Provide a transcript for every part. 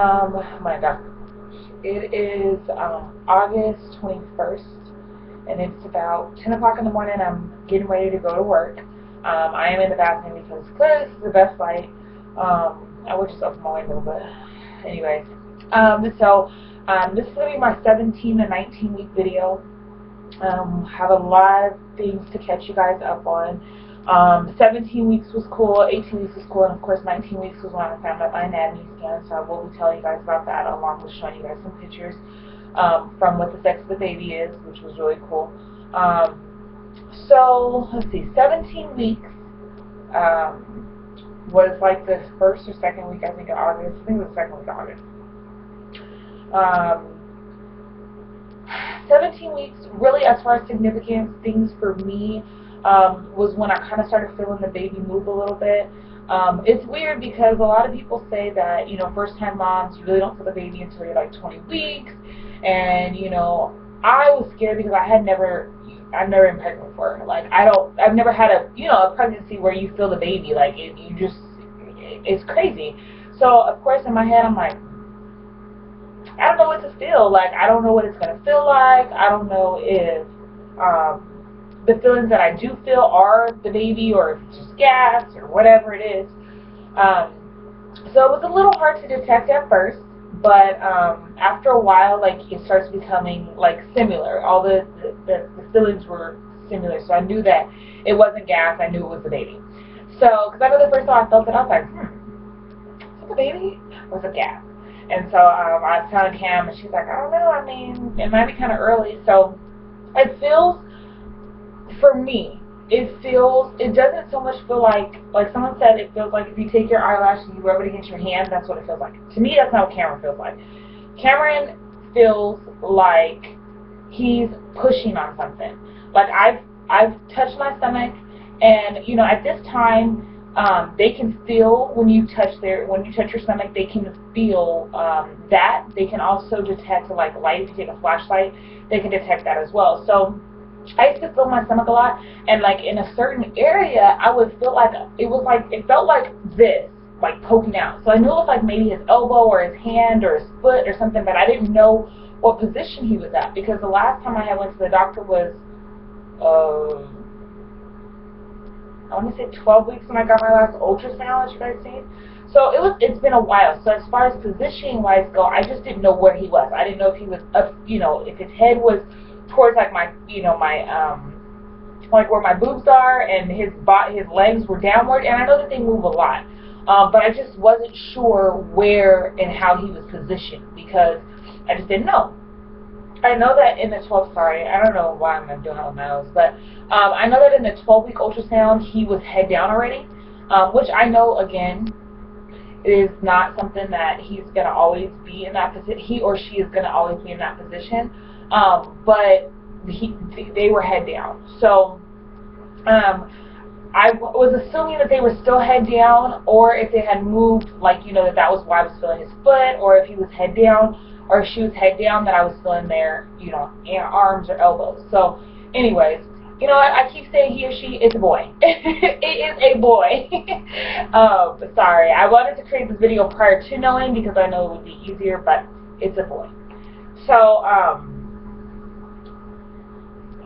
My God. It is August 21st, and it's about 10 o'clock in the morning. I'm getting ready to go to work. I am in the bathroom because clearly this is the best light. I would just open my window, but anyways. This is going to be my 17 to 19 week video. Have a lot of things to catch you guys up on. 17 weeks was cool, 18 weeks was cool, and of course 19 weeks was when I found out my anatomy scan, so I will be telling you guys about that along with showing you guys some pictures from what the sex of the baby is, which was really cool. So, let's see, 17 weeks was like the first or second week, I think, of August. I think it was the second week of August. 17 weeks, really, as far as significant things for me, was when I kind of started feeling the baby move a little bit. It's weird because a lot of people say that, first-time moms, you really don't feel the baby until you're like 20 weeks. And, I was scared because I've never been pregnant before. Like, I've never had a pregnancy where you feel the baby. Like, it's crazy. So, of course, in my head, I'm like, I don't know what to feel. Like, I don't know what it's going to feel like. I don't know if the feelings that I do feel are the baby or if it's just gas or whatever it is. So it was a little hard to detect at first, but after a while, like, it starts becoming like similar. All the feelings were similar, so I knew that it wasn't gas. I knew it was the baby. So, because I know the first time I felt it, I was like, is it the baby or is it gas? And so I was telling Cam, and she's like, I don't know. I mean, it might be kind of early. So it feels, for me, it doesn't so much feel like someone said, it feels like if you take your eyelash and you rub it against your hand, that's what it feels like. To me, that's not what Cameron feels like. Cameron feels like he's pushing on something. Like, I've touched my stomach, and, at this time, they can feel when you touch your stomach, they can feel that. They can also detect, like, light. If you take a flashlight, they can detect that as well. So I used to feel my stomach a lot, and like in a certain area, I would feel like it felt like this, like poking out. So I knew it was like maybe his elbow or his hand or his foot or something, but I didn't know what position he was at, because the last time I went to the doctor was I want to say 12 weeks when I got my last ultrasound, as you guys seen. So it's been a while. So as far as positioning wise go, I just didn't know where he was. I didn't know if he was up, if his head was towards like my, like where my boobs are, and his legs were downward. And I know that they move a lot, but I just wasn't sure where and how he was positioned, because I just didn't know. I know that in the 12, sorry, I don't know why I'm doing all my nose, but I know that in the 12-week ultrasound, he was head down already, which I know, again, is not something that he's going to always be in that position. He or she is going to always be in that position, but they were head down. So I was assuming that they were still head down, or if they had moved, like, that was why I was feeling his foot, or if he was head down, or if she was head down, that I was feeling their, arms or elbows. So, anyways, I keep saying he or she, it's a boy. It is a boy. Sorry, I wanted to create this video prior to knowing, because I know it would be easier, but it's a boy. So,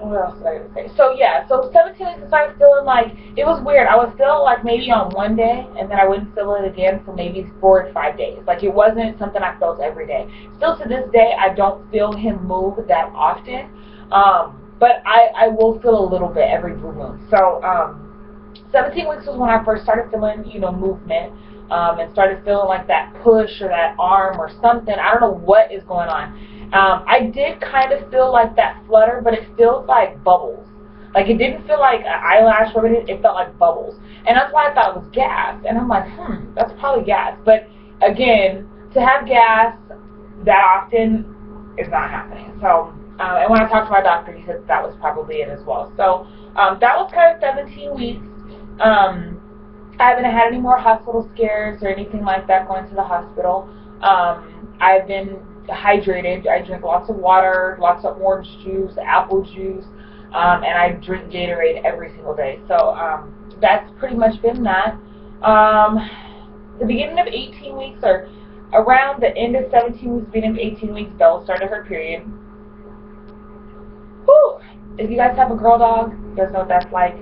what else did I say? So, yeah, so 17 weeks I started feeling like, it was weird. I was feeling like maybe on one day, and then I wouldn't feel it again for maybe 4 to 5 days. Like, it wasn't something I felt every day. Still to this day, I don't feel him move that often, but I will feel a little bit every blue moon. So, 17 weeks was when I first started feeling, movement, and started feeling like that push or that arm or something. I don't know what is going on. I did kind of feel like that flutter, but it feels like bubbles. Like, it didn't feel like an eyelash rubbing it felt like bubbles. And that's why I thought it was gas. And I'm like, that's probably gas. But again, to have gas that often is not happening. So, and when I talked to my doctor, he said that was probably it as well. So, that was kind of 17 weeks. I haven't had any more hospital scares or anything like that going to the hospital. I've been hydrated. I drink lots of water, lots of orange juice, apple juice, and I drink Gatorade every single day. So that's pretty much been that. The beginning of 18 weeks, or around the end of 17 weeks, beginning of 18 weeks, Bella started her period. Whew. If you guys have a girl dog, you guys know what that's like.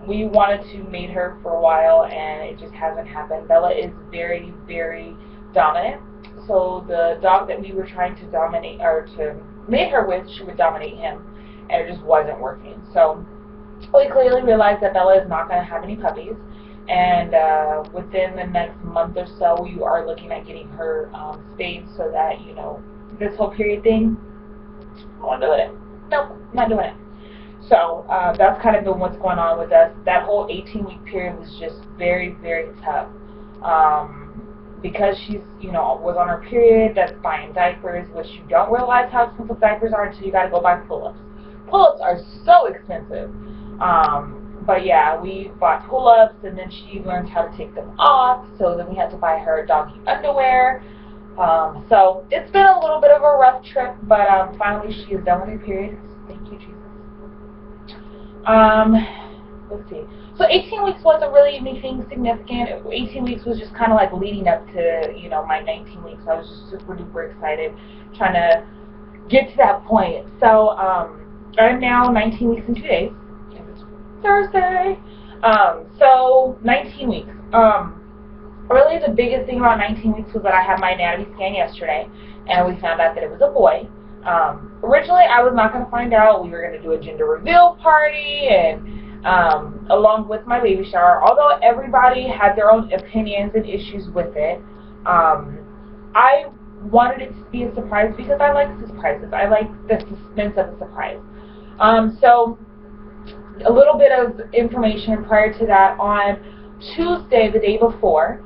We wanted to mate her for a while, and it just hasn't happened. Bella is very, very dominant. So the dog that we were trying to dominate, or to mate her with, she would dominate him, and it just wasn't working. So we clearly realized that Bella is not going to have any puppies, and within the next month or so, we are looking at getting her spayed, so that, you know, this whole period thing, I won't do it. Nope, not doing it. So that's kind of been what's going on with us. That whole 18-week period was just very, very tough. Because she's, you know, was on her period, that's buying diapers, which you don't realize how expensive diapers are until you got to go buy pull-ups. Pull-ups are so expensive. But yeah, we bought pull-ups, and then she learned how to take them off, so then we had to buy her doggy underwear. So it's been a little bit of a rough trip, but finally she is done with her period. Thank you, Jesus. Let's see. So 18 weeks wasn't really anything significant. 18 weeks was just kind of like leading up to, you know, my 19 weeks. I was just super duper excited, trying to get to that point. So I'm now 19 weeks and 2 days. It's Thursday. So 19 weeks. Really the biggest thing about 19 weeks was that I had my anatomy scan yesterday, and we found out that it was a boy. Originally, I was not going to find out. We were going to do a gender reveal party, and along with my baby shower. Although everybody had their own opinions and issues with it, I wanted it to be a surprise because I like surprises. I like the suspense of a surprise. So a little bit of information prior to that. On Tuesday, the day before,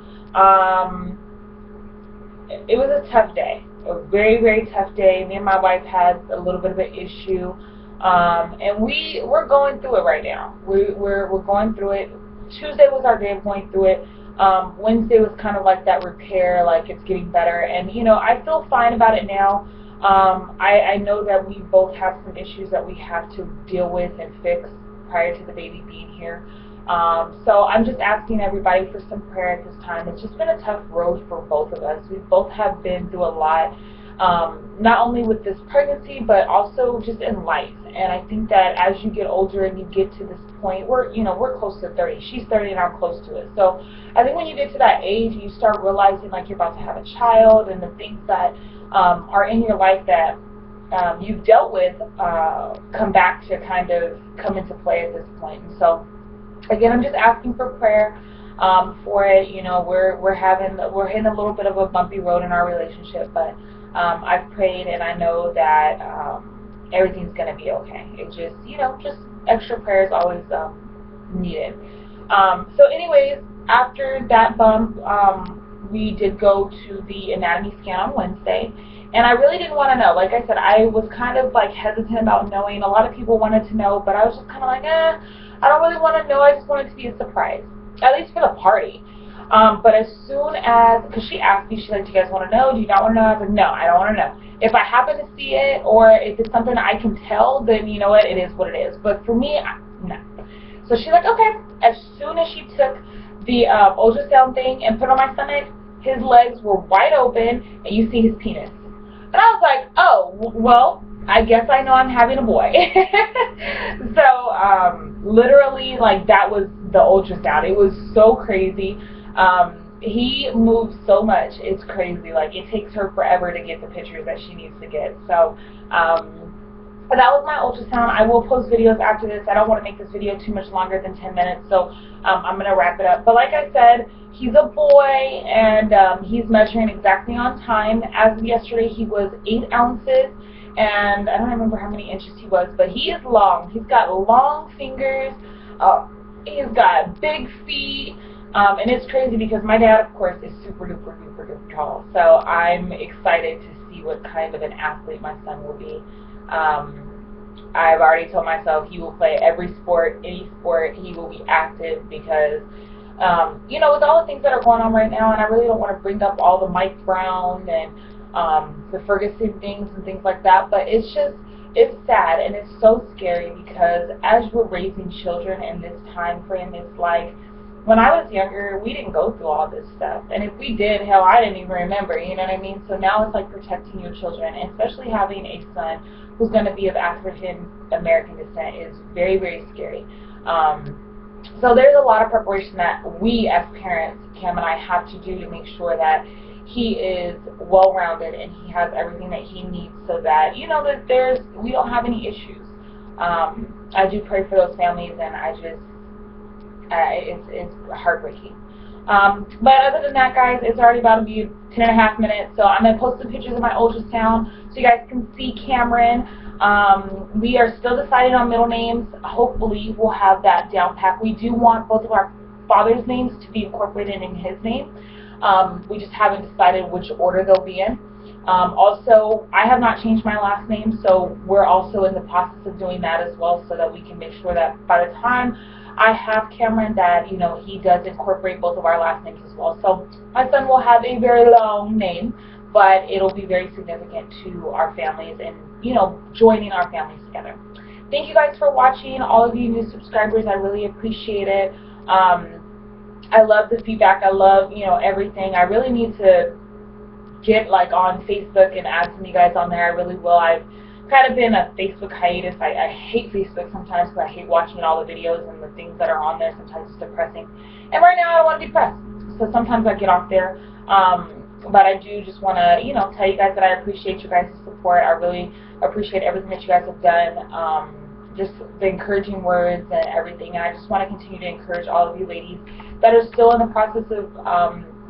it was a tough day. A very, very tough day. Me and my wife had a little bit of an issue, and we're going through it right now. We're going through it. Tuesday was our day of going through it. Wednesday was kind of like that repair, like it's getting better, and you know, I feel fine about it now. I know that we both have some issues that we have to deal with and fix prior to the baby being here. So I'm just asking everybody for some prayer at this time. It's just been a tough road for both of us. We both have been through a lot, not only with this pregnancy, but also just in life. And I think that as you get older and you get to this point, we're close to 30. She's 30 and I'm close to it. So I think when you get to that age, you start realizing like you're about to have a child, and the things that are in your life that you've dealt with come back to kind of come into play at this point. And so again, I'm just asking for prayer for it. You know, we're hitting a little bit of a bumpy road in our relationship, but I've prayed, and I know that everything's gonna be okay. It's just, you know, just extra prayer is always needed. So anyways, after that bump, we did go to the anatomy scan on Wednesday, and I really didn't want to know. Like I said, I was kind of like hesitant about knowing. A lot of people wanted to know, but I was just kind of like, I don't really want to know. I just want it to be a surprise, at least for the party. But as soon as, because she asked me, she's like, do you guys want to know? Do you not want to know? I was like, no, I don't want to know. If I happen to see it, or if it's something I can tell, then you know what, it is what it is. But for me, no. So she's like, okay. As soon as she took the ultrasound thing and put it on my stomach, his legs were wide open, and you see his penis. And I was like, oh, well, I guess I know I'm having a boy. So, literally, like, that was the ultrasound. It was so crazy. He moves so much. It's crazy. Like, it takes her forever to get the pictures that she needs to get. So, that was my ultrasound. I will post videos after this. I don't want to make this video too much longer than 10 minutes, so I'm going to wrap it up. But like I said, he's a boy, and he's measuring exactly on time. As of yesterday, he was 8 ounces, and I don't remember how many inches he was, but he is long. He's got long fingers. He's got big feet. And it's crazy because my dad, of course, is super duper duper duper tall. So I'm excited to see what kind of an athlete my son will be. I've already told myself he will play every sport, any sport. He will be active because, you know, with all the things that are going on right now, and I really don't want to bring up all the Mike Brown and the Ferguson things and things like that, but it's sad, and it's so scary because as we're raising children in this time frame, it's like when I was younger, we didn't go through all this stuff. And if we did, hell, I didn't even remember, you know what I mean? So now it's like protecting your children, and especially having a son who's going to be of African American descent is very, very scary. So there's a lot of preparation that we as parents, Cam and I, have to do to make sure that he is well-rounded and he has everything that he needs, so that, you know, that we don't have any issues. I do pray for those families, and I just, it's heartbreaking. But other than that, guys, it's already about to be 10.5 minutes, so I'm going to post some pictures of my ultrasound so you guys can see Cameron. We are still deciding on middle names. Hopefully we'll have that down pat. We do want both of our father's names to be incorporated in his name. We just haven't decided which order they'll be in. Also, I have not changed my last name, so we're also in the process of doing that as well, so that we can make sure that by the time I have Cameron, that, you know, he does incorporate both of our last names as well. So my son will have a very long name, but it'll be very significant to our families and, you know, joining our families together. Thank you guys for watching. All of you new subscribers, I really appreciate it. I love the feedback. I love, you know, everything. I really need to get like on Facebook and add some of you guys on there. I really will. I've kind of been a Facebook hiatus. I hate Facebook sometimes because I hate watching all the videos and the things that are on there. Sometimes it's depressing. And right now I don't want to be depressed. So sometimes I get off there. But I do just want to, you know, tell you guys that I appreciate you guys' support. I really appreciate everything that you guys have done. Just the encouraging words and everything. And I just want to continue to encourage all of you ladies that are still in the process of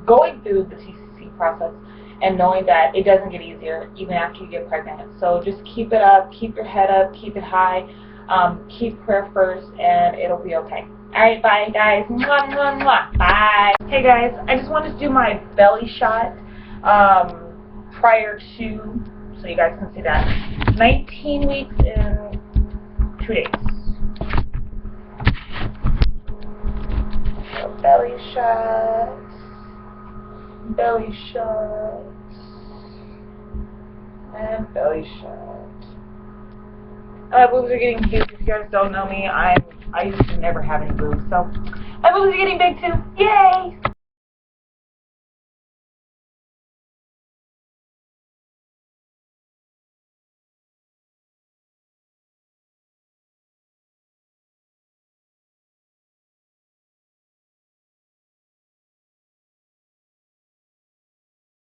going through the TCC process, and knowing that it doesn't get easier even after you get pregnant. So just keep it up, keep your head up, keep it high, keep prayer first, and it'll be okay. Alright, bye guys. Mwah, mwah, mwah. Bye. Hey guys, I just wanted to do my belly shot prior to, so you guys can see that, 19 weeks in 2 days. So belly shot. Belly shot, and belly shot. My boobs are getting huge. If you guys don't know me, I used to never have any boobs, so my boobs are getting big too. Yay!